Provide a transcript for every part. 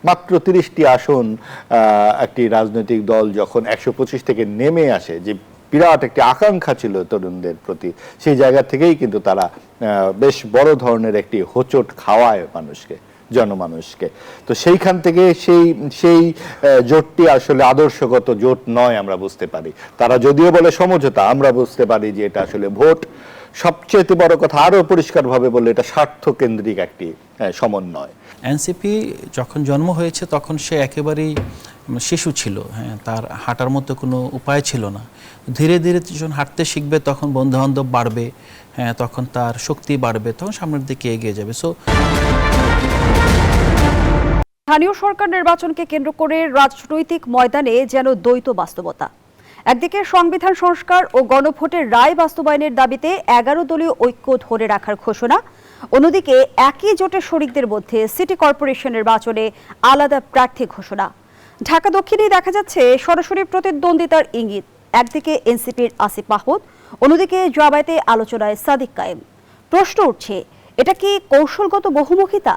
মাত্র ৩০টি আসন একটি রাজনৈতিক দল যখন ১২৫ থেকে নেমে আসে, যে বিরাট একটি আকাঙ্ক্ষা ছিল তরুণদের প্রতি, সেই জায়গা থেকেই কিন্তু তারা বেশ বড় ধরনের একটি হোঁচট খাওয়ায় মানুষকে, জনমানুষকে। তো সেইখান থেকে সেই জোটটি আসলে আদর্শগত জোট নয় আমরা বুঝতে পারি। তারা যদিও বলে সমঝোতা, আমরা বুঝতে পারি যে এটা আসলে ভোট। সবচেয়ে বড় কথা, আরো পরিষ্কারভাবে বললে, এটা স্বার্থ কেন্দ্রিক একটি সমন্বয়। এনসিপি যখন জন্ম হয়েছে তখন সে একেবারেই শিশু ছিল, হ্যাঁ, তার হাঁটার মতো কোনো উপায় ছিল না। ধীরে ধীরে যখন হাঁটতে শিখবে তখন বন্ধুবান্ধব বাড়বে, হ্যাঁ, তখন তার শক্তি বাড়বে, তখন সামনের দিকে এগিয়ে যাবে। স্থানীয় সরকার নির্বাচনকে কেন্দ্র করে রাজনৈতিক ময়দানে যেন দ্বৈত বাস্তবতা। একদিকে সংবিধান সংস্কার ও গণভোটের রায় বাস্তবায়নের দাবিতে ১১ দলীয় ঐক্য ধরে রাখার ঘোষণা, অন্যদিকে একই জোটের শরিকদের মধ্যে সিটি কর্পোরেশন নির্বাচনে আলাদা প্রার্থী ঘোষণা। ঢাকা দক্ষিণে দেখা যাচ্ছে সরাসরি প্রতিদ্বন্দ্বিতার ইঙ্গিত। একদিকে এনসিপির আসিফ মাহমুদ, অন্যদিকে জামায়াতে আলোচনায় সাদিক কায়েম। প্রশ্ন উঠছে, এটা কি কৌশলগত বহুমুখিতা,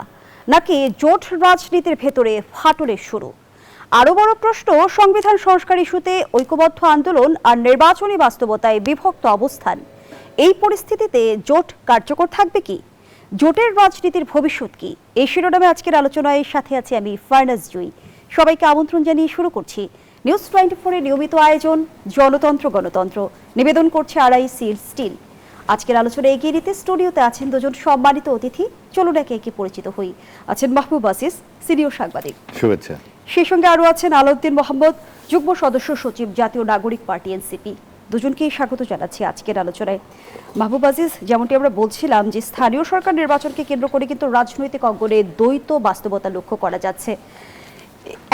নাকি জোট রাজনীতির ভেতরে ফাটলের শুরু? আরো বড় প্রশ্ন, সংবিধান সংস্কার ইস্যুতে ঐক্যবদ্ধ আন্দোলন আর নির্বাচনী বাস্তবতায় বিভক্ত অবস্থান। এই পরিস্থিতিতে জোট কার্যকর থাকবে কি? জোটের রাজনীতির ভবিষ্যৎ কি? এই শিরোনামে আজকের আলোচনায় সাথে আছি আমি ফারনাজ জুই। সবাইকে আমন্ত্রণ জানিয়ে শুরু করছি নিউজ 24 এর নিয়মিত আয়োজন জনতন্ত্র গণতন্ত্র। নিবেদন করছে আরআইসি স্টিল। আজকের আলোচনা এগিয়ে নিতে স্টুডিওতে আছেন দুজন সম্মানিত অতিথি। চলুন একে একে পরিচিত হই। আছেন মাহবুব আসিস, সিনিয়র সাংবাদিক। শুভেচ্ছা। সেই সঙ্গে আরো আছেন আলাউদ্দিন মোহাম্মদ, যুগ্ম সদস্য সচিব, জাতীয় নাগরিক পার্টি এনসিপি। দুজনকেই স্বাগত জানাচ্ছি আজকের আলোচনায়। মাহবুব আজিজ, যেমনটি আমরা বলছিলাম যে স্থানীয় সরকার নির্বাচনকে কেন্দ্র করে কিন্তু রাজনৈতিক অঙ্গনে দ্বৈত বাস্তবতা লক্ষ্য করা যাচ্ছে।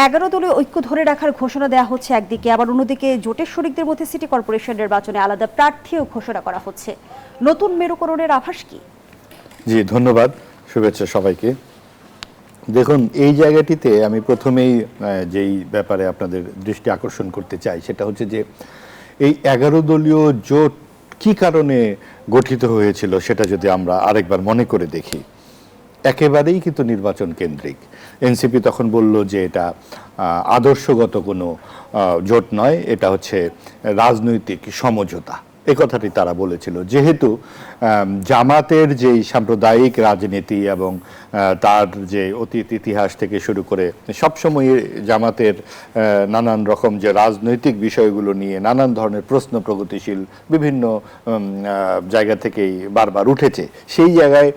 ১১ দলীয় ঐক্য ধরে রাখার ঘোষণা দেওয়া হচ্ছে একদিকে, আবার অন্যদিকে জোটের শরিকদের মধ্যে সিটি কর্পোরেশন নির্বাচনে আলাদা প্রার্থীও ঘোষণা করা হচ্ছে। নতুন মেরুকরণের আভাস কি? জি, ধন্যবাদ। শুভেচ্ছা সবাইকে। দেখুন, এই জায়গাটিতে আমি প্রথমেই যেই ব্যাপারে আপনাদের দৃষ্টি আকর্ষণ করতে চাই, সেটা হচ্ছে যে এই ১১ দলীয় জোট কি কারণে গঠিত হয়েছিল সেটা যদি আমরা আরেকবার মনে করে দেখি। একেবারেই কিন্তু নির্বাচন কেন্দ্রিক। এনসিপি তখন বলল যে এটা আদর্শগত কোনো জোট নয়, এটা হচ্ছে রাজনৈতিক সমঝোতা। এ কথাটি তারা বলেছিল। যেহেতু জামাতের যেই সাম্প্রদায়িক রাজনীতি এবং তার যে অতীত ইতিহাস থেকে শুরু করে সবসময় জামাতের নানান রকম যে রাজনৈতিক বিষয়গুলো নিয়ে নানান ধরনের প্রশ্ন প্রগতিশীল বিভিন্ন জায়গা থেকেই বারবার উঠেছে, সেই জায়গায়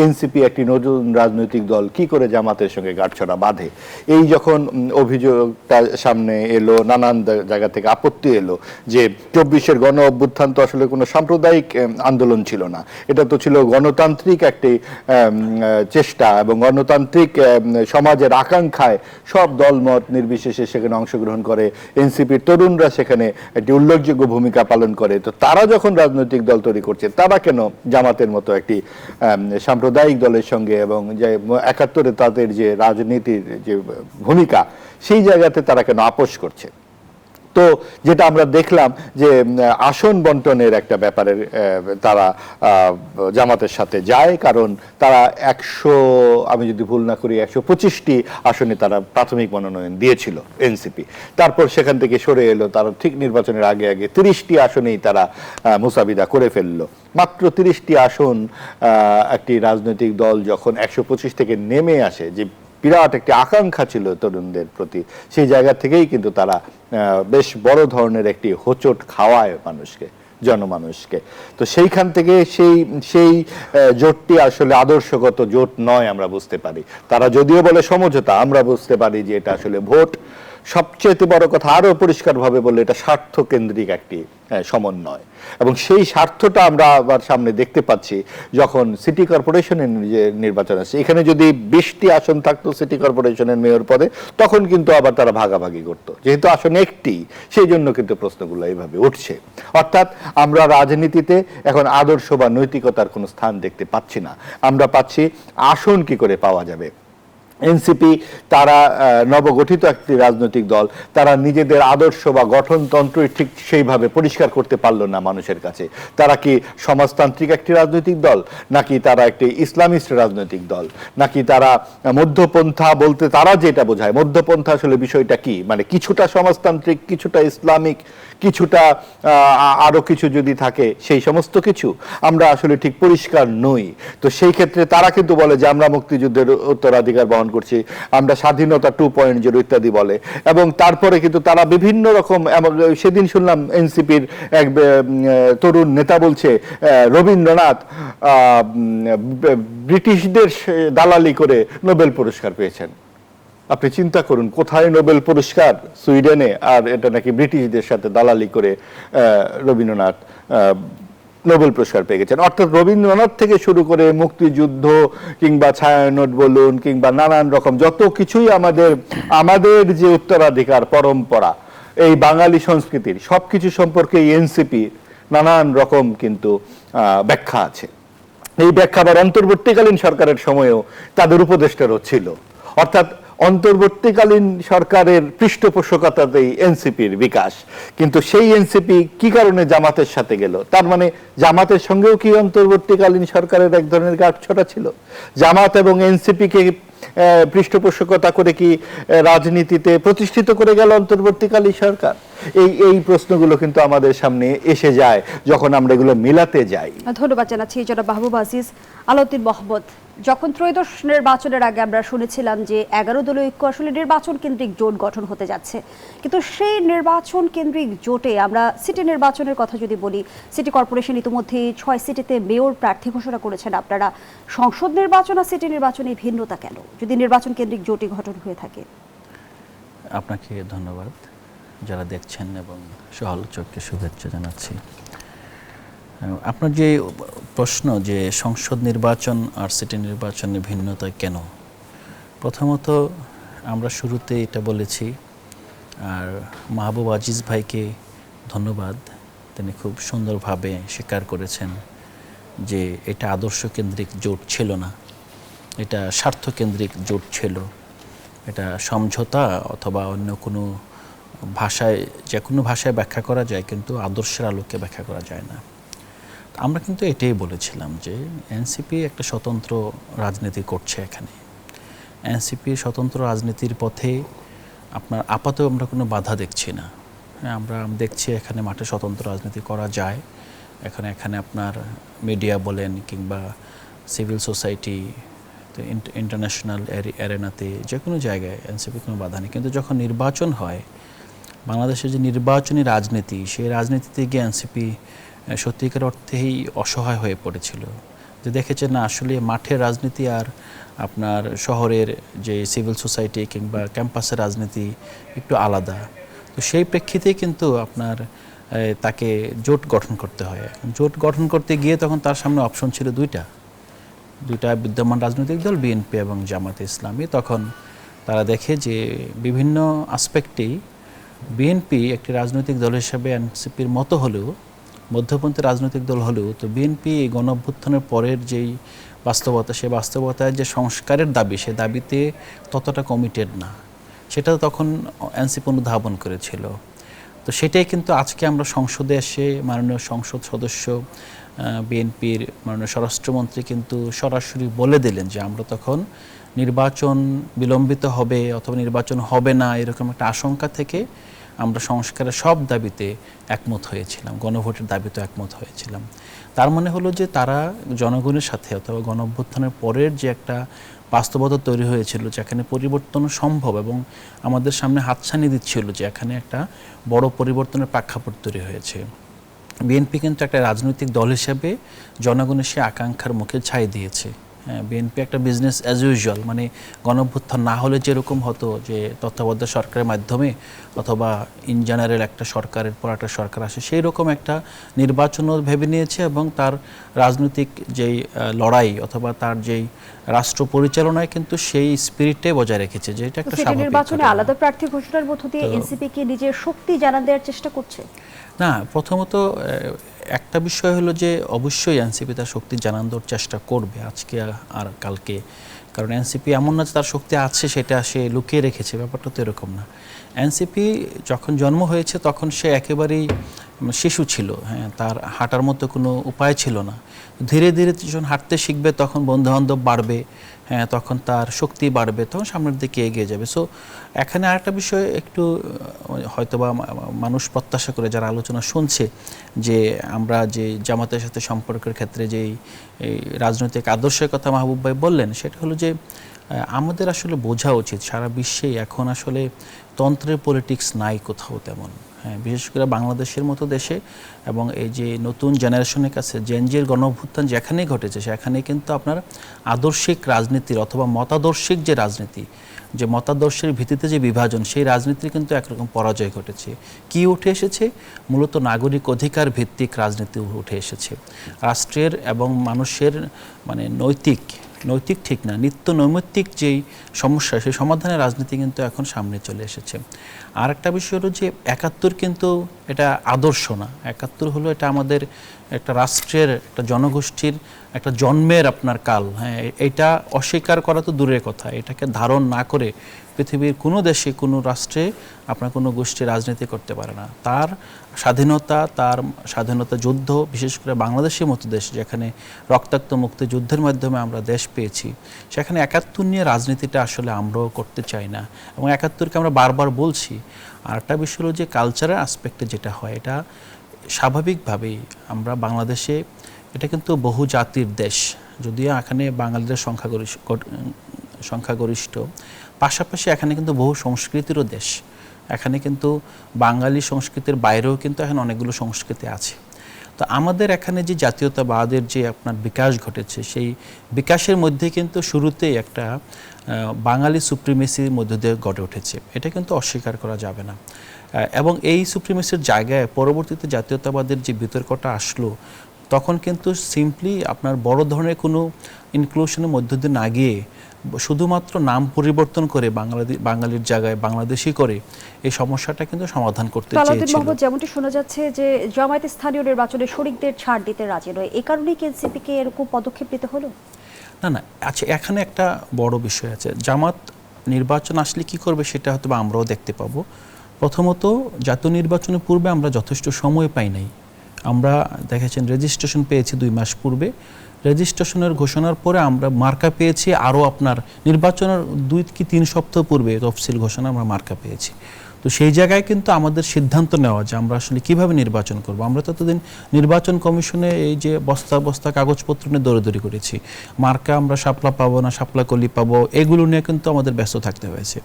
এনসিপি একটি নতুন রাজনৈতিক দল কি করে জামাতের সঙ্গে গাঁটছড়া বাঁধে, এই যখন অভিযোগটা সামনে এলো, নানান জায়গা থেকে আপত্তি এলো যে ২৪-এর গণ অভ্যুত্থান তো আসলে কোনো সাম্প্রদায়িক আন্দোলন ছিল না, এটা তো ছিল গণতান্ত্রিক একটি চেষ্টা এবং গণতান্ত্রিক সমাজের আকাঙ্ক্ষায় সব দলমত নির্বিশেষে সেখানে অংশগ্রহণ করে, এনসিপির তরুণরা সেখানে একটি উল্লেখযোগ্য ভূমিকা পালন করে। তো তারা যখন রাজনৈতিক দল তৈরি করছে, তারা কেন জামাতের মতো একটি সাম্প্রদায়িক দলের সঙ্গে এবং যে ৭১-এ তাদের যে রাজনীতির যে ভূমিকা, সেই জায়গাতে তারা কেন আপোষ করছে? তো যেটা আমরা দেখলাম যে আসন বন্টনের একটা ব্যাপারে তারা জামাতের সাথে যায়, কারণ তারা আমি যদি ভুল না করি ১২৫টি আসনে তারা প্রাথমিক মনোনয়ন দিয়েছিল এনসিপি। তারপর সেখান থেকে সরে এলো, তারা ঠিক নির্বাচনের আগে ৩০টি আসনেই তারা মুসাবিদা করে ফেললো। মাত্র ৩০টি আসন একটি রাজনৈতিক দল যখন ১২৫ থেকে নেমে আসে, যে বিরাট একটি আকাঙ্ক্ষা ছিল তরুণদের প্রতি, সেই জায়গা থেকেই কিন্তু তারা বেশ বড় ধরনের একটি হোঁচট খাওয়ায় মানুষকে, জনমানুষকে। তো সেইখান থেকে সেই জোটটি আসলে আদর্শগত জোট নয় আমরা বুঝতে পারি। তারা যদিও বলে সমঝোতা, আমরা বুঝতে পারি যে এটা আসলে ভোট। সবচেয়ে বড় কথা, আরো পরিষ্কারভাবে বললে, এটা স্বার্থ কেন্দ্রিক একটি সমন্বয়। এবং সেই স্বার্থটা আমরা আবার সামনে দেখতে পাচ্ছি যখন সিটি কর্পোরেশনের নির্বাচন আসছে। এখানে যদি 20টি আসন থাকতো সিটি কর্পোরেশনের মেয়র পদে, তখন কিন্তু আবার তারা ভাগাভাগি করতো। যেহেতু আসন একটি, সেই জন্য কিন্তু প্রশ্নগুলো এইভাবে উঠছে। অর্থাৎ আমরা রাজনীতিতে এখন আদর্শ বা নৈতিকতার কোনো স্থান দেখতে পাচ্ছি না। আমরা পাচ্ছি আসন কি করে পাওয়া যাবে, এনসিপি তারা নবগঠিত একটি রাজনৈতিক দল, তারা নিজেদের আদর্শ বা গঠনতন্ত্র ঠিক সেইভাবে পরিষ্কার করতে পারলো না মানুষের কাছে। তারা কি সমাজতান্ত্রিক একটি রাজনৈতিক দল, নাকি তারা একটি ইসলামিস্ট রাজনৈতিক দল, নাকি তারা মধ্যপন্থা? বলতে তারা যেটা বোঝায় মধ্যপন্থা, আসলে বিষয়টা কি, মানে কিছুটা সমাজতান্ত্রিক, কিছুটা ইসলামিক, কিছুটা আরো কিছু যদি থাকে সেই সমস্ত কিছু, আমরা আসলে ঠিক পরিষ্কার নই। তো সেই ক্ষেত্রে তারা কিন্তু বলে যে আমরা মুক্তিযুদ্ধের উত্তরাধিকার বহন করছি, আমরা স্বাধীনতা 2.0 ইত্যাদি বলে। এবং তারপরে কিন্তু তারা বিভিন্ন রকম, সেদিন শুনলাম এনসিপির এক তরুণ নেতা বলছে রবীন্দ্রনাথ ব্রিটিশদের দালালি করে নোবেল পুরস্কার পেয়েছেন। আপনি চিন্তা করুন, কোথায় নোবেল পুরস্কার? সুইডেনে, আর এটা নাকি ব্রিটিশদের সাথে দালালি করে রবীন্দ্রনাথ নোবেল পুরস্কার পেয়ে গেছেন। অর্থাৎ রবীন্দ্রনাথ থেকে শুরু করে মুক্তিযুদ্ধ কিংবা ছায়ানট বলুন, কিংবা নানান রকম যত কিছুই আমাদের যে উত্তরাধিকার পরম্পরা, এই বাঙালি সংস্কৃতির সবকিছু সম্পর্কে এনসিপি নানান রকম কিন্তু ব্যাখ্যা আছে। এই ব্যাখ্যা আবার অন্তর্বর্তীকালীন সরকারের সময়েও তাদের উপদেষ্টারও ছিল। অর্থাৎ অন্তর্বর্তীকালীন সরকারের পৃষ্ঠপোষকতাতেই এনসিপির বিকাশ। কিন্তু সেই এনসিপি কি কারণে জামাতের সাথে গেল? তার মানে জামাতের সঙ্গেও কি অন্তর্বর্তীকালীন সরকারের এক ধরনের গাঁটছড়া ছিল? জামাত এবং এনসিপিকে পৃষ্ঠপোষকতা করে কি রাজনীতিতে প্রতিষ্ঠিত করে গেল অন্তর্বর্তীকালীন সরকার? এই প্রশ্নগুলো কিন্তু আমাদের সামনে এসে যায় যখন আমরা এগুলো মিলাতে যাই। ধন্যবাদ জানাচ্ছি জনাব মাহবুব আজিজ। আলাউদ্দিন মোহাম্মদ, যখন ত্রয়োদশ নির্বাচনের আগে আমরা শুনেছিলাম যে 11 দলীয় ঐক্য আসলে নির্বাচন কেন্দ্রিক জোট গঠন হতে যাচ্ছে, কিন্তু সেই নির্বাচন কেন্দ্রিক জোটে আমরা সিটি নির্বাচনের কথা যদি বলি, সিটি কর্পোরেশন ইতিমধ্যে 6 সিটিতে মেয়র প্রার্থী ঘোষণা করেছেন আপনারা। সংসদ নির্বাচন আর সিটি নির্বাচনে ভিন্নতা কেন, যদি নির্বাচন কেন্দ্রিক জোটই গঠন হয়ে থাকে? আপনাকে ধন্যবাদ, যারা দেখছেন এবং সহ-আলোচককে শুভেচ্ছা জানাচ্ছি। আপনার যে প্রশ্ন যে সংসদ নির্বাচন আর সিটি নির্বাচনের ভিন্নতা কেন, প্রথমত আমরা শুরুতে এটা বলেছি, আর মাহবুব আজিজ ভাইকে ধন্যবাদ, তিনি খুব সুন্দরভাবে স্বীকার করেছেন যে এটা আদর্শ কেন্দ্রিক জোট ছিল না, এটা স্বার্থকেন্দ্রিক জোট ছিল। এটা সমঝোতা অথবা অন্য কোনো ভাষায়, যে কোনো ভাষায় ব্যাখ্যা করা যায়, কিন্তু আদর্শের আলোকে ব্যাখ্যা করা যায় না। আমরা কিন্তু এটাই বলেছিলাম যে এনসিপি একটা স্বতন্ত্র রাজনীতি করছে এখানে। এনসিপি স্বতন্ত্র রাজনীতির পথে আপনার আপাতত আমরা কোনো বাধা দেখছি না। আমরা দেখছি এখানে মাঠে স্বতন্ত্র রাজনীতি করা যায়। এখানে আপনার মিডিয়া বলেন কিংবা সিভিল সোসাইটি, ইন্টারন্যাশনাল অ্যারেনাতে যে কোনো জায়গায় এনসিপি কোনো বাধা নেই। কিন্তু যখন নির্বাচন হয়, বাংলাদেশের যে নির্বাচনী রাজনীতি, সেই রাজনীতিতে গিয়ে এনসিপি সত্যিকার অর্থেই অসহায় হয়ে পড়েছিল। যে দেখেছেন না, আসলে মাঠের রাজনীতি আর আপনার শহরের যে সিভিল সোসাইটি কিংবা ক্যাম্পাসের রাজনীতি একটু আলাদা। তো সেই প্রেক্ষিতেই কিন্তু আপনার তাকে জোট গঠন করতে হয়। জোট গঠন করতে গিয়ে তখন তার সামনে অপশন ছিল দুইটা বিদ্যমান রাজনৈতিক দল, বিএনপি এবং জামাতে ইসলামী। তখন তারা দেখে যে বিভিন্ন আসপেক্টেই বিএনপি একটি রাজনৈতিক দল হিসেবে এনসিপির মতো হলেও, মধ্যপন্থী রাজনৈতিক দল হলেও, তো বিএনপি এই গণঅভ্যুত্থানের পরের যেই বাস্তবতা, সেই বাস্তবতায় যে সংস্কারের দাবি, সে দাবিতে ততটা কমিটেড না, সেটা তখন এনসিপি অনুধাবন করেছিল। তো সেটাই কিন্তু আজকে আমরা সংসদে এসে মাননীয় সংসদ সদস্য বিএনপির মাননীয় স্বরাষ্ট্রমন্ত্রী কিন্তু সরাসরি বলে দিলেন যে আমরা তখন নির্বাচন বিলম্বিত হবে অথবা নির্বাচন হবে না এরকম একটা আশঙ্কা থেকে আমরা সংস্কারের সব দাবিতে একমত হয়েছিলাম, গণভোটের দাবিতে একমত হয়েছিলাম। তার মানে হলো যে তারা জনগণের সাথে অথবা গণঅভ্যুত্থানের পরের যে একটা বাস্তবতা তৈরি হয়েছিল, যেখানে পরিবর্তন সম্ভব এবং আমাদের সামনে হাতছানি দিচ্ছিল যে এখানে একটা বড় পরিবর্তনের প্রেক্ষাপট তৈরি হয়েছে। বিএনপি কিন্তু একটা রাজনৈতিক দল হিসেবে জনগণের সে আকাঙ্ক্ষার মুখে ছাই দিয়েছে। হ্যাঁ, বিএনপি একটা বিজনেস অ্যাজ ইউজুয়াল, মানে গণঅভ্যুত্থান না হলে যেরকম হতো যে তত্ত্বাবধায়ক সরকারের মাধ্যমে অথবা ইন জেনারেল একটা সরকারের পর একটা সরকার আসে, সেই রকম একটা নির্বাচনও ভেবে নিয়েছে এবং তার রাজনৈতিক যেই লড়াই অথবা তার যেই রাষ্ট্র পরিচালনায় কিন্তু সেই স্পিরিটটাই বজায় রেখেছে যে এটা একটা স্বাভাবিক। নির্বাচনে আলাদা প্রার্থী ঘোষণার মধ্য দিয়ে এনসিপি কি নিজের শক্তি জানান দেওয়ার চেষ্টা করছে? না, প্রথমত একটা বিষয় হলো যে অবশ্যই এনসিপি তার শক্তি জানান দেওয়ার চেষ্টা করবে আজকে আর কালকে, কারণ এনসিপি এমন না যে তার শক্তি আছে সেটা সে লুকিয়ে রেখেছে, ব্যাপারটা তো এরকম না। এনসিপি যখন জন্ম হয়েছে তখন সে একেবারেই শিশু ছিল, হ্যাঁ, তার হাঁটার মতো কোনো উপায় ছিল না। ধীরে ধীরে যখন হাঁটতে শিখবে তখন বন্ধুবান্ধব বাড়বে, হ্যাঁ, তখন তার শক্তি বাড়বে, তখন সামনের দিকে এগিয়ে যাবে। সো এখানে আরেকটা বিষয় একটু হয়তোবা মানুষ প্রত্যাশা করে যারা আলোচনা শুনছে যে আমরা যে জামাতের সাথে সম্পর্কের ক্ষেত্রে যেই রাজনৈতিক আদর্শের কথা মাহবুব ভাই বললেন, সেটা হলো যে আমাদের আসলে বোঝা উচিত সারা বিশ্বেই এখন আসলে তন্ত্রের পলিটিক্স নাই কোথাও তেমন, হ্যাঁ, বিশেষ করে বাংলাদেশের মতো দেশে। এবং এই যে নতুন জেনারেশনের কাছে জেনজির গণঅভ্যুত্থান যেখানেই ঘটেছে সেখানেই কিন্তু আপনার আদর্শিক রাজনীতির অথবা মতাদর্শিক যে রাজনীতি, যে মতাদর্শের ভিত্তিতে যে বিভাজন, সেই রাজনীতির কিন্তু একরকম পরাজয় ঘটেছে। কি উঠে এসেছে? মূলত নাগরিক অধিকার ভিত্তিক রাজনীতি উঠে এসেছে। রাষ্ট্রের এবং মানুষের মানে নৈতিক ঠিক না, নিত্য নৈমিত্তিক যেই সমস্যা, সেই সমাধানের রাজনীতি কিন্তু এখন সামনে চলে এসেছে। আর একটা বিষয় হলো যে ৭১ কিন্তু এটা আদর্শ না। ৭১ হলো এটা আমাদের একটা রাষ্ট্রের, একটা জনগোষ্ঠীর একটা জন্মের আপনার কাল, হ্যাঁ, এটা অস্বীকার করা তো দূরের কথা, এটাকে ধারণ না করে পৃথিবীর কোনো দেশে কোনো রাষ্ট্রে আপনার কোনো গোষ্ঠী রাজনীতি করতে পারে না। তার স্বাধীনতা যুদ্ধ, বিশেষ করে বাংলাদেশের মতো দেশ যেখানে রক্তাক্ত মুক্তিযুদ্ধের মাধ্যমে আমরা দেশ পেয়েছি, সেখানে ৭১ নিয়ে রাজনীতিটা আসলে আমরাও করতে চাই না। এবং ৭১কে আমরা বারবার বলছি। আর একটা বিষয় হলো যে কালচারাল অ্যাসপেক্টে যেটা হয়, এটা স্বাভাবিকভাবেই আমরা বাংলাদেশে, এটা কিন্তু বহু জাতির দেশ, যদিও এখানে বাঙালিদের সংখ্যাগরিষ্ঠ, পাশাপাশি এখানে কিন্তু বহু সংস্কৃতিরও দেশ। এখানে কিন্তু বাঙালি সংস্কৃতির বাইরেও কিন্তু এখানে অনেকগুলো সংস্কৃতি আছে। তো আমাদের এখানে যে জাতীয়তাবাদের যে আপনার বিকাশ ঘটেছে, সেই বিকাশের মধ্যে কিন্তু শুরুতেই একটা বাঙালি সুপ্রিমেসির মধ্য দিয়ে গড়ে উঠেছে, এটা কিন্তু অস্বীকার করা যাবে না। এবং এই সুপ্রিমেসির জায়গায় পরবর্তীতে জাতীয়তাবাদের যে বিতর্কটা আসলো, তখন কিন্তু সিম্পলি আপনার বড় ধরনের কোনো ইনক্লুশনের মধ্য দিয়ে না গিয়ে শুধুমাত্র নাম পরিবর্তন করে বাঙালির জায়গায় বাংলাদেশি করে এই সমস্যাটা কিন্তু সমাধান করতে চেয়েছিল। যেমনটি শোনা যাচ্ছে যে জামায়াত স্থানীয় নির্বাচনে শরিকদের ছাড় দিতে রাজি নয়, এই কারণেই কি এনসিপিকে এরকম পদক্ষেপ নিতে হলো? না, আচ্ছা, এখানে একটা বড় বিষয় আছে। জামাত নির্বাচন আসলে কি করবে সেটা হয়তো আমরাও দেখতে পাবো। প্রথমত, জাতীয় নির্বাচনের পূর্বে আমরা যথেষ্ট সময় পাই নাই। আমরা দেখেছেন রেজিস্ট্রেশন পেয়েছি 2 মাস পূর্বে, রেজিস্ট্রেশনের ঘোষণার পরে আমরা মার্কা পেয়েছি আরও আপনার নির্বাচনের 2 কি 3 সপ্তাহ পূর্বে তফসিল ঘোষণা আমরা মার্কা পেয়েছি। তো সেই জায়গায় কিন্তু আমাদের সিদ্ধান্ত নেওয়া যে আমরা আসলে কিভাবে নির্বাচন করব। আমরা ততদিন নির্বাচন কমিশনে এই যে বস্তা বস্তা কাগজপত্র নিয়ে দৌড়াদৌড়ি করেছি, মার্কা আমরা শাপলা পাবো না শাপলা কলি পাবো, এগুলো নিয়ে কিন্তু আমাদের ব্যস্ত থাকতে হয়েছে।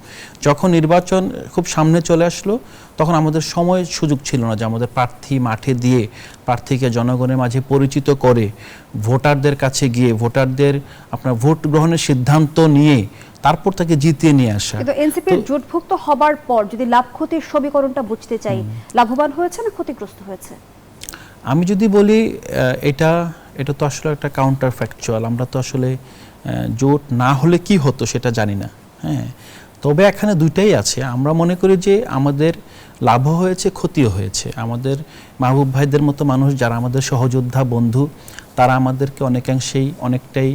যখন নির্বাচন খুব সামনে চলে আসলো, তখন আমাদের সময় সুযোগ ছিল না যে আমাদের প্রার্থী মাঠে দিয়ে প্রার্থীকে জনগণের মাঝে পরিচিত করে ভোটারদের কাছে গিয়ে ভোটারদের আপনার ভোট গ্রহণের সিদ্ধান্ত নিয়ে তারপর তাকে জিতিয়ে নিয়ে আসা। কিন্তু এনসিপির জোটভুক্ত হবার পর যদি লাভ ক্ষতির সমীকরণটা বুঝতে চাই, লাভবান হয়েছে না ক্ষতিগ্রস্ত হয়েছে? আমি যদি বলি এটা তো আসলে একটা কাউন্টার ফ্যাকচুয়াল। আমরা তো আসলে জোট না হলে কি হতো সেটা জানি না, হ্যাঁ। তবে এখানে দুইটাই আছে। আমরা মনে করি যে আমাদের লাভও হয়েছে, ক্ষতিও হয়েছে। আমাদের মাহবুব ভাইদের মতো মানুষ যারা আমাদের সহযোদ্ধা বন্ধু, তারা আমাদেরকে অনেকটাই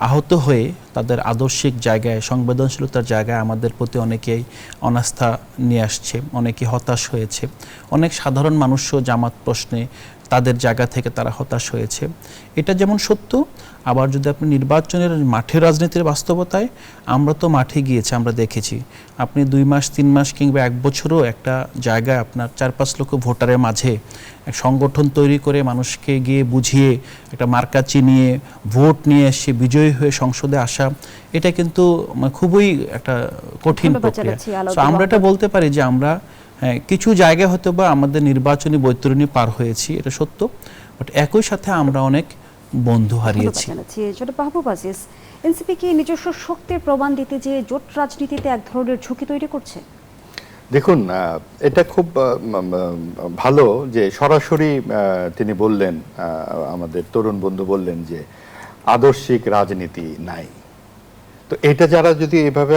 আহত হয়ে তাদের আদর্শিক জায়গায়, সংবেদনশীলতার জায়গায় আমাদের প্রতি অনেকেই অনাস্থা নিয়ে আসছে, অনেকে হতাশ হয়েছে। অনেক সাধারণ মানুষও জামাত প্রশ্নে তাদের জায়গা থেকে তারা হতাশ হয়েছে। এটা যেমন সত্য, আবার যদি আপনি নির্বাচনের মাঠের রাজনীতির বাস্তবতায়, আমরা তো মাঠে গিয়েছি, আমরা দেখেছি আপনি 2 মাস 3 মাস কিংবা 1 বছরও একটা জায়গায় আপনার 4-5 লক্ষ ভোটারের মাঝে এক সংগঠন তৈরি করে মানুষকে গিয়ে বুঝিয়ে একটা মার্কা চিনিয়ে ভোট নিয়ে এসে বিজয়ী হয়ে সংসদে আসা, এটা কিন্তু খুবই একটা কঠিন প্রক্রিয়া। তো আমরা এটা বলতে পারি যে আমরা কিছু জায়গায় হয়তো বা আমাদের নির্বাচনী বৈতরণী পার হয়েছি, এটা সত্য, বাট একই সাথে আমরা অনেক বন্ধু হারিয়েছি। মাহবুব আজিজ, এনসিপি কি নিজস্ব শক্তির প্রমাণ দিতে যে জোট রাজনীতিতে এক ধরনের ঝুঁকি তৈরি করছে? দেখুন, এটা খুব ভালো যে সরাসরি তিনি বললেন, আমাদের তরুণ বন্ধু বললেন যে আদর্শিক রাজনীতি নাই। তো এটা যারা যদি এভাবে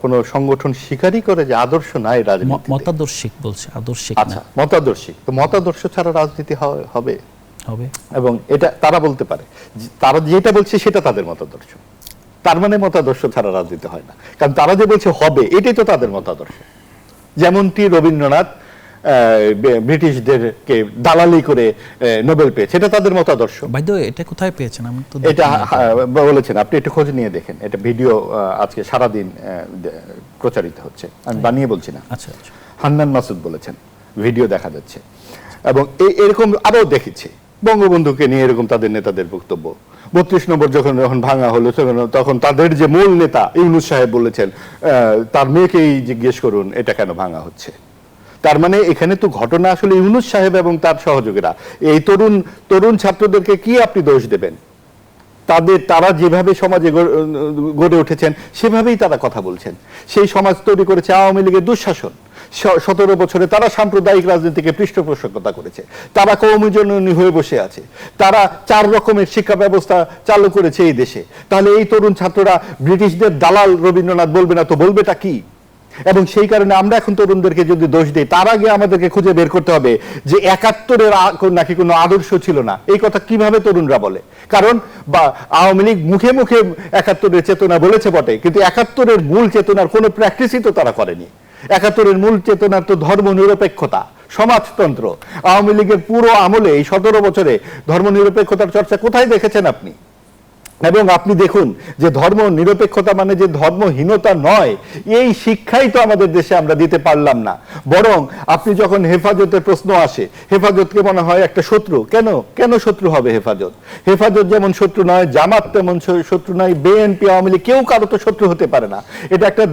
কোনো সংগঠন স্বীকারই করে যে আদর্শ নাই রাজনীতি, মতাদর্শিক বলছে, আদর্শিক আচ্ছা, মতাদর্শিক, তো মতাদর্শ ছাড়া রাজনীতি হবে? হবে। এবং এটা তারা বলতে পারে, তারা যেটা বলছে সেটা তাদের মতাদর্শ। তার মানে মতাদর্শ ছাড়া রাজনীতি হয় না, কারণ তারা যে বলছে হবে এটাই তো তাদের মতাদর্শ। যেমনটি রবীন্দ্রনাথ ব্রিটিশদেরকে দালালি করে নোবেল পেয়েছে, এটা তাদের মতাদর্শ। বাধ্য এটা কোথায় পেয়েছেন? আমি তো এটা বলেছেন, আপনি একটু খোঁজ নিয়ে দেখেন, এটা ভিডিও আজকে সারাদিন প্রচারিত হচ্ছে, আমি বানিয়ে বলছি না। আচ্ছা আচ্ছা, হান্নান মাসুদ বলেছেন, ভিডিও দেখা যাচ্ছে। এবং এরকম আরও দেখেছি বঙ্গবন্ধুকে নিয়ে এরকম তাদের নেতাদের বক্তব্য। 32 নম্বর যখন ভাঙা হলো তখন তাদের যে মূল নেতা ইউনূস সাহেব বলেছেন তার মেয়েকেই জিজ্ঞেস করুন এটা কেন ভাঙা হচ্ছে। তার মানে এখানে তো ঘটনা আসলে ইউনূস সাহেব এবং তার সহযোগীরা, এই তরুণ ছাত্রদেরকে কি আপনি দোষ দেবেন? তারা যেভাবে সমাজে গড়ে উঠেছেন সেভাবেই তারা কথা বলছেন। সেই সমাজ তৈরি করেছে আওয়ামী লীগের দুঃশাসন। 17 বছরে তারা সাম্প্রদায়িক রাজনীতিকে পৃষ্ঠপোষকতা করেছে, তারা কওমিজননী হয়ে বসে আছে, তারা 4 রকমের শিক্ষা ব্যবস্থা চালু করেছে এই দেশে। তাহলে এই তরুণ ছাত্ররা ব্রিটিশদের দালাল রবীন্দ্রনাথ বলবে না তো বলবেটা কি? এবং সেই কারণে আমরা এখন তরুণদেরকে যদি দোষ দিই, তার আগে আমাদেরকে খুঁজে বের করতে হবে যে 71-এর নাকি কোনো আদর্শ ছিল না। এই কথা কিভাবে তরুণরা বলে? কারণ আওয়ামী লীগ মুখে মুখে 71-এর চেতনা বলেছে বটে, কিন্তু 71-এর মূল চেতনার কোনো প্র্যাকটিসই তো তারা করেনি। 71-এর মূল চেতনার তো ধর্ম নিরপেক্ষতা, সমাজতন্ত্র। আওয়ামী লীগের পুরো আমলে এই 17 বছরে ধর্ম নিরপেক্ষতার চর্চা কোথায় দেখেছেন আপনি? এবং আপনি দেখুন যে ধর্ম নিরপেক্ষতা মানে যে ধর্মহীনতা নয়, এই শিক্ষাই তো আমাদের দেশে আমরা দিতে পারলাম না। বরং আপনি যখন হেফাজতের প্রশ্ন আসে, হেফাজতকে মনে হয় একটা শত্রু। কেন শত্রু হবে হেফাজত? হেফাজত যেমন শত্রু নয়, জামাত তেমন শত্রু নয়, বিএনপি, আওয়ামী লীগ কেউ কারো তো শত্রু হতে পারে না। এটা একটা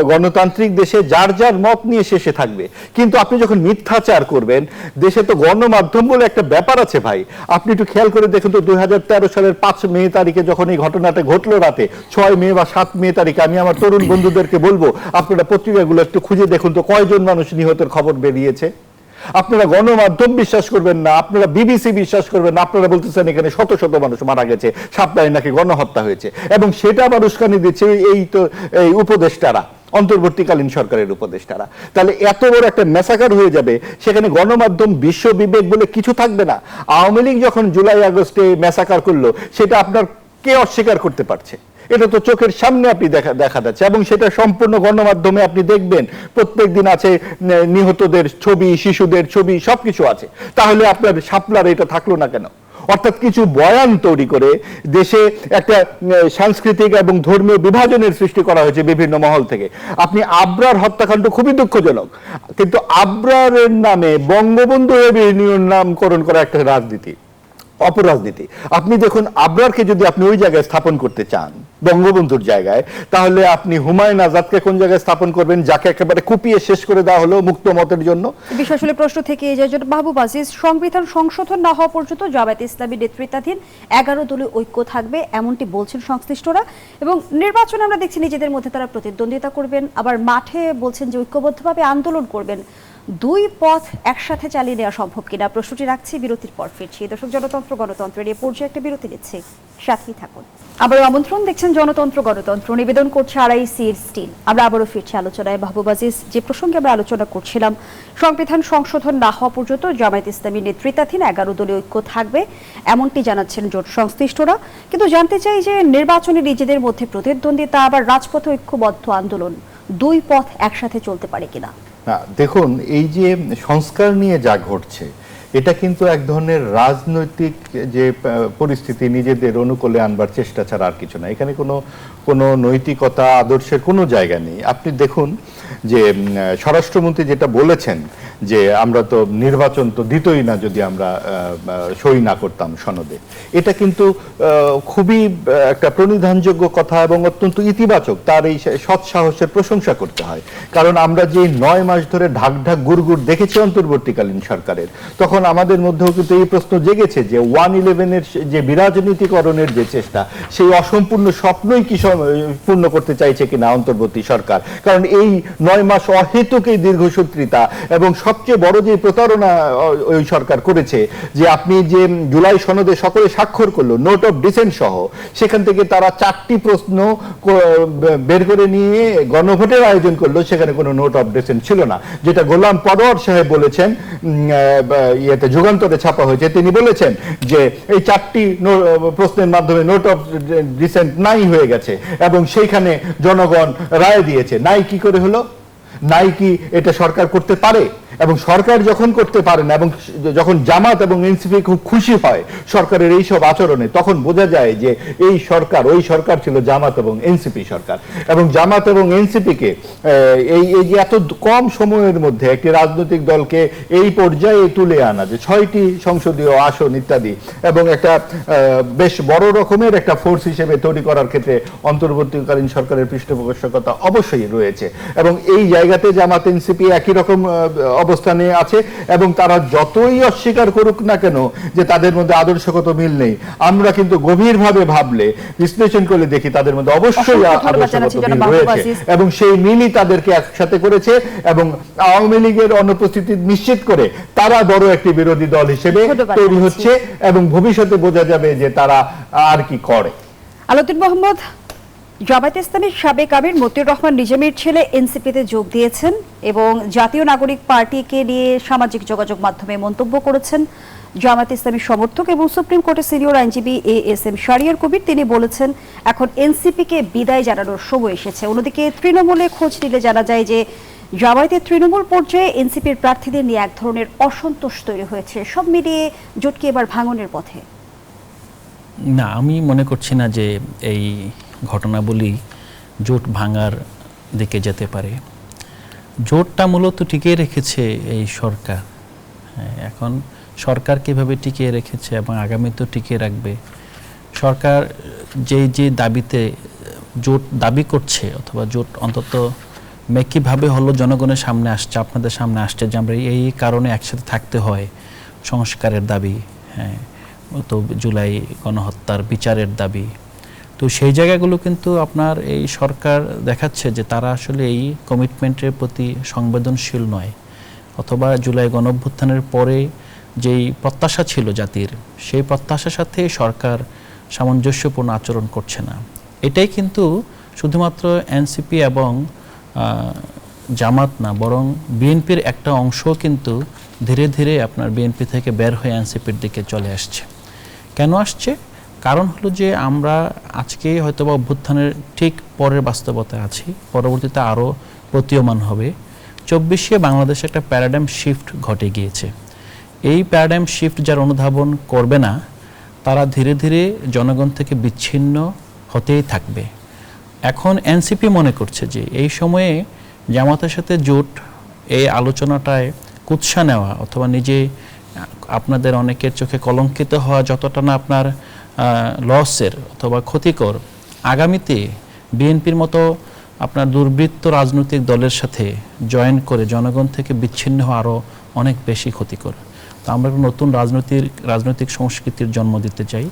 গণতান্ত্রিক দেশে যার যার মত নিয়ে শেষে থাকবে। কিন্তু আপনি যখন মিথ্যাচার করবেন, দেশে তো গণমাধ্যম বলে একটা ব্যাপার আছে ভাই। আপনি একটু খেয়াল করে দেখুন তো 2013 সালের 5 মে তারিখে যখন এই ঘটনাটা ঘটলো রাতে 6 মে বা 7 মে তারিখে, আমি আমার তরুণ বন্ধুদেরকে বলবো আপনারা পত্রিকাগুলো একটু খুঁজে দেখুন তো কয়জন মানুষ নিহতের খবর বেরিয়েছে। আপনারা গণমাধ্যম বিশ্বাস করবেন না, আপনারা বিবিসি বিশ্বাস করবেন না, আপনারা বলতেছেন এখানে শত শত মানুষ মারা গেছে, সাপ্তাহে নাকি গণহত্যা হয়েছে। এবং সেটা আবার উস্কানি দিচ্ছে এই উপদেষ্টারা, অন্তর্বর্তীকালীন সরকারের উপদেষ্টারা। তাহলে এত বড় একটা ম্যাসাকার হয়ে যাবে, সেখানে গণমাধ্যম বিশ্ব বিবেক বলে কিছু থাকবে না। আওয়ামী লীগ যখন জুলাই আগস্টে ম্যাসাকার করলো, সেটা আপনার কে অস্বীকার করতে পারছে? এটা তো চোখের সামনে আপনি দেখা যাচ্ছে, এবং সেটা সম্পূর্ণ গণমাধ্যমে আপনি দেখবেন প্রত্যেক দিন আছে নিহতদের ছবি, শিশুদের ছবি, সবকিছু আছে। তাহলে আপনার শাপলার এটা থাকলো না কেন? অর্থাৎ কিছু বয়ান তৈরি করে দেশে একটা সাংস্কৃতিক এবং ধর্মীয় বিভাজনের সৃষ্টি করা হয়েছে বিভিন্ন মহল থেকে। আপনি আবরার হত্যাকাণ্ড খুবই দুঃখজনক, কিন্তু আবরারের নামে বঙ্গবন্ধু এভিনিউর নামকরণ করা একটা রাজনীতি, অপরাজনীতি। আপনি দেখুন আবরারকে যদি আপনি ওই জায়গায় স্থাপন করতে চান বঙ্গবন্ধুর জায়গায়, তাহলে আপনি হুমায়ুন আজাদকে কোন জায়গায় স্থাপন করবেন, যাকে একেবারে কুপিয়ে শেষ করে দেওয়া হলো মুক্ত মতের জন্য? বিষয় আসলে প্রশ্ন থেকে এই যে মাহবুব আজিজ, সংবিধান সংশোধন না হওয়া পর্যন্ত জামায়াতে ইসলামী নেতৃত্বাধীন 11 দলীয় ঐক্য থাকবে এমনটি বলছেন সংশ্লিষ্টরা, এবং নির্বাচনে আমরা দেখছি নিজেদের মধ্যে তারা প্রতিদ্বন্দ্বিতা করবেন, আবার মাঠে বলছেন যে ঐক্যবদ্ধভাবে আন্দোলন করবেন। 2 পথ একসাথে চালিয়ে নেওয়া সম্ভব কিনা প্রশ্নটি রাখছি, বিরতির পর ফিরছি। দর্শক, জনতন্ত্র গণতন্ত্রের এই পর্যায়ে একটা বিরতি নিচ্ছে, সাথেই থাকুন। আবার আমন্ত্রণ, দেখছেন জনতন্ত্র গণতন্ত্র, নিবেদন করছে আড়াইসির স্টিল। আমরা আবারও ফিরছি আলোচনায়। মাহবুব আজিজ, যে প্রসঙ্গে আমরা আলোচনা করছিলাম, সংবিধান সংশোধন না হওয়া পর্যন্ত জামায়াত ইসলামী নেতৃত্বাধীন 11 দলীয় ঐক্য থাকবে এমনটি জানাচ্ছেন জোট সংশ্লিষ্টরা। কিন্তু জানতে চাই যে নির্বাচনে নিজেদের মধ্যে প্রতিদ্বন্দ্বিতা আবার রাজপথে ঐক্যবদ্ধ আন্দোলন, 2 পথ একসাথে চলতে পারে কিনা? দেখুন, এই যে সংস্কার নিয়ে যা ঘটছে, এটা কিন্তু এক ধরনের রাজনৈতিক যে পরিস্থিতি নিজেদের অনুকূলে আনবার চেষ্টা ছাড়া আর কিছু না। এখানে কোনো নৈতিকতা, আদর্শের কোনো জায়গা নেই। আপনি দেখুন যে স্বরাষ্ট্রমন্ত্রী যেটা বলেছেন যে আমরা তো নির্বাচন তো দিতই না যদি আমরা সই না করতাম সনদে, এটা কিন্তু খুবই একটা প্রণিধানযোগ্য কথা এবং অত্যন্ত ইতিবাচক। তার এই সৎ সাহসের প্রশংসা করতে হয়, কারণ আমরা যে 9 মাস ধরে ঢাক ঢাক গুড়গুড় দেখেছি অন্তর্বর্তীকালীন সরকারের, তখন আমাদের মধ্যেও কিন্তু এই প্রশ্ন জেগেছে যে 111-এর যে বিরাজনীতিকরণের যে চেষ্টা, সেই অসম্পূর্ণ স্বপ্নই কি পূর্ণ করতে চাইছে কিনা অন্তর্বর্তী সরকার। কারণ এই 9 মাস অহেতুক এই দীর্ঘসূত্রিতা এবং সবচেয়ে বড় যে প্রতারণা ওই সরকার করেছে, যে আপনি যে জুলাই সনদে সকলে স্বাক্ষর করলো নোট অফ ডিসেন্ট সহ, সেখান থেকে তারা 4টি প্রশ্ন বের করে নিয়ে গণভোটের আয়োজন করলো, সেখানে কোনো নোট অফ ডিসেন্ট ছিল না, যেটা গোলাম পরোয়ার সাহেব বলেছেন, ইয়েতে যুগান্তরে ছাপা হয়েছে। তিনি বলেছেন যে এই 4টি প্রশ্নের মাধ্যমে নোট অফ ডিসেন্ট নাই হয়ে গেছে এবং সেইখানে জনগণ রায় দিয়েছে। নাই কি করে হলো? নাই কি এটা সরকার করতে পারে? এবং সরকার যখন করতে পারে না এবং যখন জামাত এবং এনসিপি খুব খুশি হয় সরকারের এইসব আচরণে, তখন বোঝা যায় যে এই সরকার, ওই সরকার ছিল জামাত এবং এনসিপি সরকার। এবং জামাত এবং এনসিপিকে এই যে এত কম সময়ের মধ্যে একটি রাজনৈতিক দলকে এই পর্যায়ে তুলে আনা, যে 6টি সংসদীয় আসন ইত্যাদি, এবং একটা বেশ বড় রকমের একটা ফোর্স হিসেবে তৈরি করার ক্ষেত্রে অন্তর্বর্তীকালীন সরকারের পৃষ্ঠপোষকতা অবশ্যই রয়েছে। এবং এই জায়গাতে জামাত এনসিপি একই রকম অবস্থানে আছে, এবং তারা যতই অস্বীকার করুক না কেন যে তাদের মধ্যে আদর্শগত মিল নেই, আমরা কিন্তু গভীরভাবে ভাবলে, বিশ্লেষণ করলে দেখি তাদের মধ্যে অবশ্যই আদর্শগত মিল রয়েছে, এবং সেই মিলই তাদেরকে একসাথে করেছে এবং আওয়ামী লীগের অনুপস্থিতি নিশ্চিত করে তারা বড় একটি বিরোধী দল হিসেবে তৈরি হচ্ছে, এবং ভবিষ্যতে বোঝা যাবে যে তারা আর কি করে। আলাউদ্দিন মোহাম্মদ, জামায়াতে ইসলামীর সাবেক আমির মতিউর রহমান নিজামীর ছেলে এনসিপিতে যোগ দিয়েছেন এবং জাতীয় নাগরিক পার্টিকে নিয়ে সামাজিক যোগাযোগ মাধ্যমে মন্তব্য করেছেন জামায়াতে ইসলামীর সমর্থক এবং সুপ্রিম কোর্টের সিনিয়র আইনজীবী ASM শাহরিয়ার কবির। তিনি বলেছেন এখন এনসিপিকে বিদায় জানানোর সময় এসেছে। অন্যদিকে তৃণমূলে খোঁজ নিলে জানা যায় যে জামায়াতের তৃণমূল পর্যায়ে এনসিপির প্রার্থীদের নিয়ে এক ধরনের অসন্তোষ তৈরি হয়েছে। সব মিলিয়ে জোটকে এবার ভাঙনের পথে। না, আমি মনে করছি না যে এই ঘটনাবলী জোট ভাঙার দিকে যেতে পারে। জোটটা মূলত টিকিয়ে রেখেছে এই সরকার। এখন সরকার কিভাবে টিকিয়ে রেখেছে এবং আগামীতেও টিকিয়ে রাখবে, সরকার যে দাবিতে জোট দাবি করছে, অথবা জোট অন্তত মেকিভাবে হলো জনগণের সামনে আসছে, আপনাদের সামনে আসছে যে আমরা এই কারণে একসাথে থাকতে হয়, সংস্কারের দাবি, হ্যাঁ, তো জুলাই গণহত্যার বিচারের দাবি। তো সেই জায়গাগুলো কিন্তু আপনার এই সরকার দেখাচ্ছে যে তারা আসলে এই কমিটমেন্টের প্রতি সংবেদনশীল নয়, অথবা জুলাই গণঅভ্যুত্থানের পরে যেই প্রত্যাশা ছিল জাতির, সেই প্রত্যাশার সাথে সরকার সামঞ্জস্যপূর্ণ আচরণ করছে না। এটাই কিন্তু শুধুমাত্র এনসিপি এবং জামাত না, বরং বিএনপির একটা অংশ কিন্তু ধীরে ধীরে আপনার বিএনপি থেকে বের হয়ে এনসিপির দিকে চলে আসছে। কেন আসছে? কারণ হলো যে আমরা আজকে হয়তোবা অভ্যুত্থানের ঠিক পরের বাস্তবতায় আছি, পরবর্তীতে আরও প্রতীয়মান হবে। 24-এ বাংলাদেশে একটা প্যারাডাইম শিফট ঘটে গিয়েছে। এই প্যারাডাইম শিফট যারা অনুধাবন করবে না, তারা ধীরে ধীরে জনগণ থেকে বিচ্ছিন্ন হতেই থাকবে। এখন এনসিপি মনে করছে যে এই সময়ে জামাতের সাথে জোট, এই আলোচনাটায় কুৎসা নেওয়া অথবা নিজে আপনাদের অনেকের চোখে কলঙ্কিত হওয়া যতটা না আপনার লসের অথবা ক্ষতিকর, আগামীতে বিএনপির মতো আপনার দুর্বৃত্ত রাজনৈতিক দলের সাথে জয়েন করে জনগণ থেকে বিচ্ছিন্ন হওয়া আরও অনেক বেশি ক্ষতিকর। তো আমরা নতুন রাজনৈতিক সংস্কৃতির জন্ম দিতে চাই।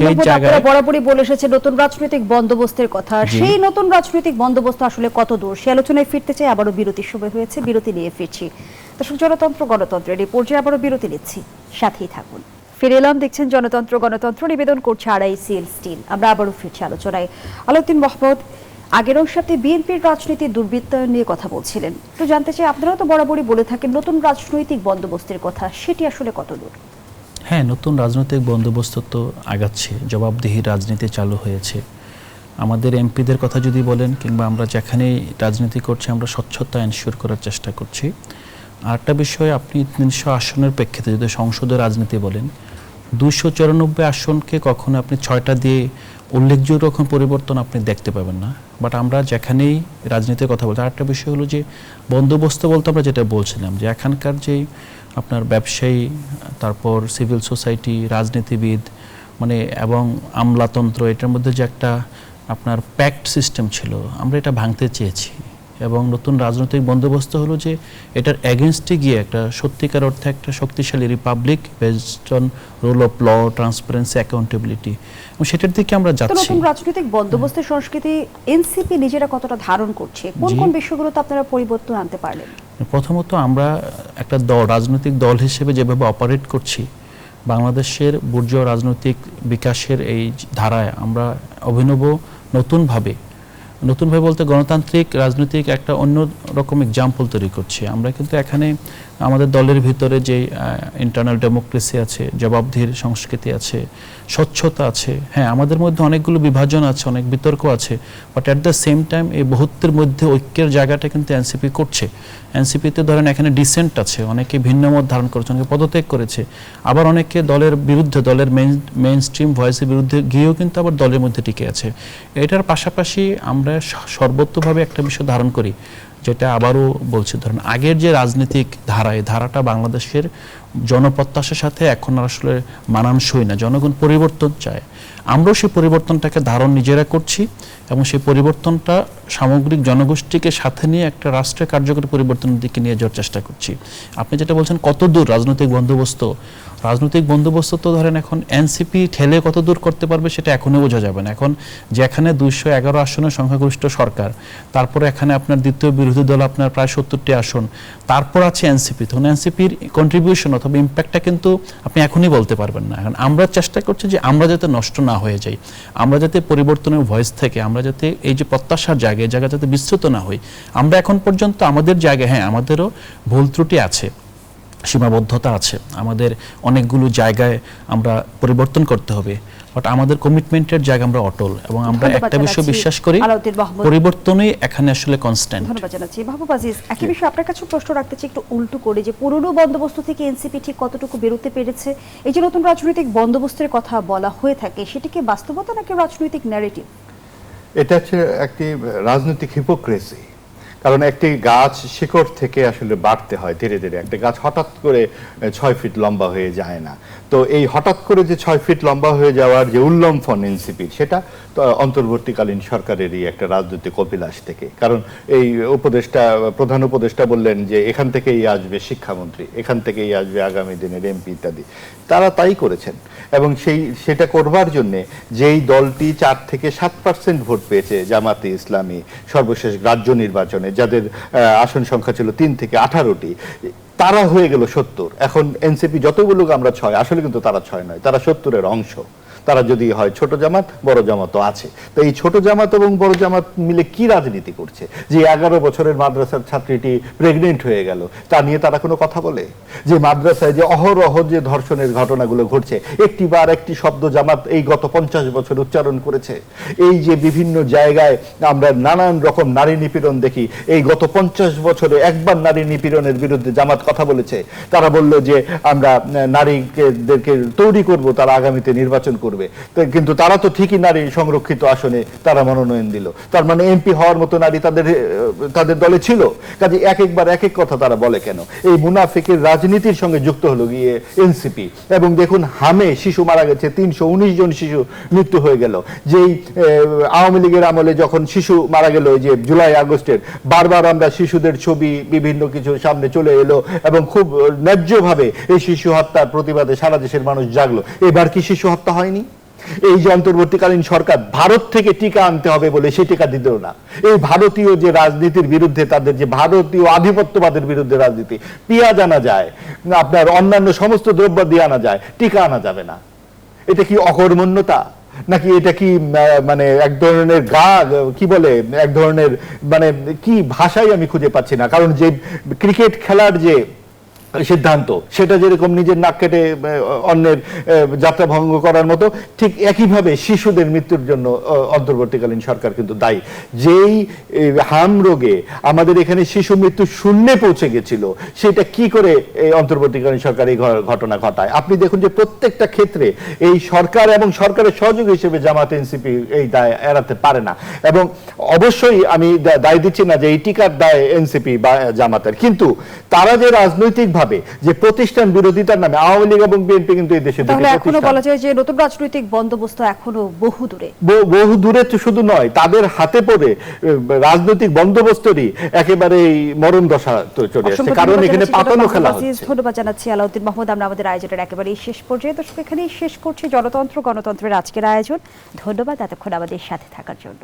সেই জায়গায় বরাবরই বলে এসেছে নতুন রাজনৈতিক বন্দোবস্তের কথা। সেই নতুন রাজনৈতিক বন্দোবস্ত আসলে কত দূর, সে আলোচনায় ফিরতে চাই। আবারও বিরতির সময় হয়েছে, বিরতি নিয়ে ফিরছি। দর্শক, জনতন্ত্র গণতন্ত্রের এই পর্যায়ে আবারও বিরতি নিচ্ছি, সাথেই থাকুন। ফিরে এলাম, দেখছেন জনতন্ত্র গণতন্ত্র, নিবেদন করছে RICL স্টিল। আমরা আবারও ফিরছি আলোচনায়। আলাউদ্দিন মোহাম্মদ, আগের অংশে বিএনপির রাজনীতির দুর্বৃত্তায়ন নিয়ে কথা বলছিলেন। তো জানতে চাই, আপনারা তো বরাবরই বলে থাকেন নতুন রাজনৈতিক বন্দোবস্তের কথা, সেটি আসলে কত দূর? হ্যাঁ, নতুন রাজনৈতিক বন্দোবস্ত তো আগাচ্ছে, জবাবদিহির রাজনীতি চালু হয়েছে। আমাদের এমপিদের কথা যদি বলেন, কিংবা আমরা যেখানেই রাজনীতি করছি, আমরা স্বচ্ছতা এনশিওর করার চেষ্টা করছি। আরেকটা বিষয়, আপনি 300 আসনের প্রেক্ষিতে যদি সংসদের রাজনীতি বলেন, 294 আসনকে কখনো আপনি 6টা দিয়ে উল্লেখযোগ্য রকম পরিবর্তন আপনি দেখতে পাবেন না। বাট আমরা যেখানেই রাজনীতির কথা বলছি, আরেকটা বিষয় হলো যে বন্দোবস্ত বলতে আমরা যেটা বলছিলাম যে এখানকার যে আপনার ব্যবসায়ী, তারপর সিভিল সোসাইটি, রাজনীতিবিদ, মানে এবং আমলাতন্ত্র, এটার মধ্যে যে একটা আপনার প্যাক্ট সিস্টেম ছিল, আমরা এটা ভাঙতে চেয়েছি। এবং নতুন রাজনৈতিক বন্দোবস্ত হলো যে এটার এগেনস্টে গিয়ে একটা সত্যিকার অর্থে একটা শক্তিশালী republic based on rule of law, transparency, accountability, এবং সেটার দিকে আমরা তো যাচ্ছি। নতুন রাজনৈতিক বন্দোবস্তের সংস্কৃতি এনসিপি নিজেরা কতটা ধারণ করছে, কোন কোন বিষয়গুলোতে আপনারা পরিবর্তন আনতে পারলেন? প্রথমত আমরা একটা দল, রাজনৈতিক দল হিসেবে যেভাবে অপারেট করছি, বাংলাদেশের বুর্জোয়া রাজনৈতিক বিকাশের এই ধারায় আমরা অভিনব নতুনভাবে বলতে গণতান্ত্রিক রাজনৈতিক একটা অন্য রকম এক্সাম্পল তৈরি করছি। আমরা কিন্তু এখানে আমাদের দলের ভিতরে যে ইন্টারনাল ডেমোক্রেসি আছে, জবাবদিহির সংস্কৃতি আছে, স্বচ্ছতা আছে, হ্যাঁ আমাদের মধ্যে অনেকগুলো বিভাজন আছে, অনেক বিতর্ক আছে, but at the same time এই বহুত্বের মধ্যে ঐক্যের জায়গাটা কিন্তু এনসিপি করছে। এনসিপিতে ধরেন এখানে ডিসেন্ট আছে, অনেকে ভিন্ন মত ধারণ করেছে, অনেকে পদত্যাগ করেছে, আবার অনেকে দলের বিরুদ্ধে, দলের মেইন স্ট্রিম ভয়েসের বিরুদ্ধে গিয়েও কিন্তু আবার দলের মধ্যে টিকে আছে। এটার পাশাপাশি আমরা সর্বত্রভাবে একটা বিষয় ধারণ করি, যেটা আবারও বলছি, ধরেন আগের যে রাজনৈতিক ধারা, এই ধারাটা বাংলাদেশের জনপ্রত্যাশার সাথে এখন আর আসলে মানানসই না। জনগণ পরিবর্তন চায়, আমরাও সেই পরিবর্তনটাকে ধারণ নিজেরা করছি এবং সেই পরিবর্তনটা সামগ্রিক জনগোষ্ঠীকে সাথে নিয়ে একটা রাষ্ট্রের কার্যকরী পরিবর্তনের দিকে নিয়ে যাওয়ার চেষ্টা করছি। আপনি যেটা বলছেন কত দূর রাজনৈতিক বন্দোবস্ত তো ধরেন এখন এনসিপি ঠেলে কত দূর করতে পারবে সেটা এখনই বোঝা যাবে না। এখন যেখানে 211 আসনের সংখ্যাগরিষ্ঠ সরকার, তারপরে এখানে আপনার দ্বিতীয় বিরোধী দল আপনার প্রায় 70টি আসন, তারপর আছে এনসিপি, তখন এনসিপির কন্ট্রিবিউশন অথবা ইম্প্যাক্টটা কিন্তু আপনি এখনই বলতে পারবেন না। এখন আমরা চেষ্টা করছি যে আমরা যাতে নষ্ট না হয়ে যাই, আমরা যাতে পরিবর্তনের ভয়েস থেকে, আমরা যাতে এই যে প্রত্যাশার জায়গা, এই জায়গা যাতে বিস্তৃত না হই। আমরা এখন পর্যন্ত আমাদের জায়গায়, হ্যাঁ আমাদেরও ভুল ত্রুটি আছে, সীমাবদ্ধতা আছে, আমাদের অনেকগুলো জায়গায় আমরা পরিবর্তন করতে হবে, বাট আমাদের কমিটমেন্টের জায়গা আমরা অটল, এবং আমরা একটা বিষয় বিশ্বাস করি, পরিবর্তনই এখানে আসলে কনস্ট্যান্ট। ধন্যবাদ জানাচ্ছি। মাহবুব আজিজ, একই বিষয় আপনার কাছে প্রশ্ন রাখতে চাই একটু উল্টো করে, যে পুরনো বন্দোবস্ত থেকে এনসিপি ঠিক কতটুকু বেরোতে পেরেছে? এই যে নতুন রাজনৈতিক বন্দোবস্তের কথা বলা হয়ে থাকে, সেটি কি বাস্তবতা নাকি রাজনৈতিক ন্যারেটিভ? এটা হচ্ছে একটি রাজনৈতিক হিপোক্রেসি। কারণ একটি গাছ শিকড় থেকে আসলে বাড়তে হয় ধীরে ধীরে। একটা গাছ হঠাৎ করে 6 ফিট লম্বা হয়ে যায় না। তো এই হঠাৎ করে যে 6 ফিট লম্বা হয়ে যাওয়ার যে উল্লম্ফন এনসিপির, সেটা অন্তর্বর্তীকালীন সরকারেরই একটা রাজনৈতিক অভিলাষ থেকে। কারণ এই প্রধান উপদেষ্টা বললেন যে এখান থেকেই আসবে শিক্ষামন্ত্রী, এখান থেকেই আসবে আগামী দিনের এমপি ইত্যাদি। তারা তাই করেছেন, এবং সেটা করবার জন্যে যেই দলটি 4 থেকে 7% ভোট পেয়েছে, জামাতে ইসলামী, সর্বশেষ রাজ্য নির্বাচনে যাদের আসন সংখ্যা ছিল 3 থেকে 18টি, তারা হয়ে গেল 70। এখন এনসিপি যতই বলুক আমরা 6, আসলে কিন্তু তারা 6 নয়, তারা 70-এর অংশ। তারা যদি হয় ছোট জামাত, বড় জামাতও আছে। তো এই ছোট জামাত এবং বড় জামাত মিলে কি রাজনীতি করছে? যে 11 বছরের মাদ্রাসার ছাত্রীটি প্রেগনেন্ট হয়ে গেল, তা নিয়ে তারা কোনো কথা বলে? যে মাদ্রাসায় যে অহরহ যে ধর্ষণের ঘটনাগুলো ঘটছে, একটিবার একটি শব্দ জামাত এই গত 50 বছর উচ্চারণ করেছে? এই যে বিভিন্ন জায়গায় আমরা নানান রকম নারী নিপীড়ন দেখি, এই গত 50 বছরে একবার নারী নিপীড়নের বিরুদ্ধে জামাত কথা বলেছে? তারা বলল যে আমরা নারীদেরকে তৈরি করব, তারা আগামীতে নির্বাচন করবে। কিন্তু তারা তো ঠিকই নারী সংরক্ষিত আসনে তারা মনোনয়ন দিল। তার মানে এমপি হওয়ার মতো নারী তাদের দলে ছিল। কাজে একবার এক এক কথা তারা বলে কেন? এই মুনাফিকের রাজনীতির সঙ্গে যুক্ত হলো গিয়ে এনসিপি। এবং দেখুন, হামে শিশু মারা গেছে, 319 জন শিশু মৃত্যু হয়ে গেল। যেই আওয়ামী লীগের আমলে যখন শিশু মারা গেল, যে জুলাই আগস্টের, বারবার আমরা শিশুদের ছবি বিভিন্ন কিছু সামনে চলে এলো, এবং খুব ন্যায্যভাবে এই শিশু হত্যার প্রতিবাদে সারা দেশের মানুষ জাগলো। এবার কি শিশু হত্যা হয়নি? এই যে অন্তর্বর্তীকালীন সরকার ভারত থেকে টিকা আনতে হবে বলে সে টিকা দিল না। এই ভারতীয় যে রাজনীতির বিরুদ্ধে, তাদের যে ভারতীয় আধিপত্যবাদের বিরুদ্ধে রাজনীতি, পেঁয়াজ আনা যায়, আপনার অন্যান্য সমস্ত দ্রব্য দিয়ে আনা যায়, টিকা আনা যাবে না। এটা কি অকর্মণ্যতা? নাকি এটা কি মানে এক ধরনের কি বলে, এক ধরনের মানে কি ভাষাই আমি খুঁজে পাচ্ছি না। কারণ যে ক্রিকেট খেলার যে সিদ্ধান্ত, সেটা যেরকম নিজের নাক কেটে অন্যের যাত্রা ভঙ্গ করার মতো, ঠিক একইভাবে শিশুদের মৃত্যুর জন্য অন্তর্বর্তীকালীন সরকার কিন্তু দায়ী। যেই হাম রোগে আমাদের এখানে শিশু মৃত্যু শূন্যে পৌঁছে গেছিল, সেটা কি করে এই অন্তর্বর্তীকালীন সরকার এই ঘটনা ঘটায়? আপনি দেখুন যে প্রত্যেকটা ক্ষেত্রে এই সরকার এবং সরকারের সহযোগী হিসেবে জামাত এনসিপি এই দায় এড়াতে পারে না। এবং অবশ্যই আমি দায় দিচ্ছি না যে এই টিকার দায় এনসিপি বা জামাতের, কিন্তু তারা যে রাজনৈতিক ভাবে যে প্রতিষ্ঠান বিরোধিতার নামে আওয়ামী লীগ এবং বিএনপি কিন্তু এই দেশে তাহলে এখনো বলা যায় যে নতুন রাজনৈতিক বন্দোবস্ত এখনো বহু দূরে। বহু দূরে তো শুধু নয়, তাদের হাতে পড়ে রাজনৈতিক বন্দোবস্তরই একেবারে মরণ দশা চলে আসছে, কারণ এখানে পাতানো খেলা হচ্ছে। ধন্যবাদ জানাচ্ছি আলাউদ্দিন মাহমুদ। আমরা আমাদের আয়োজনের একেবারেই শেষ পর্যায়ে দর্শক এখানেই শেষ করছি জনতন্ত্র গণতন্ত্রের আজকের আয়োজন। ধন্যবাদ এতক্ষণ আমাদের সাথে থাকার জন্য।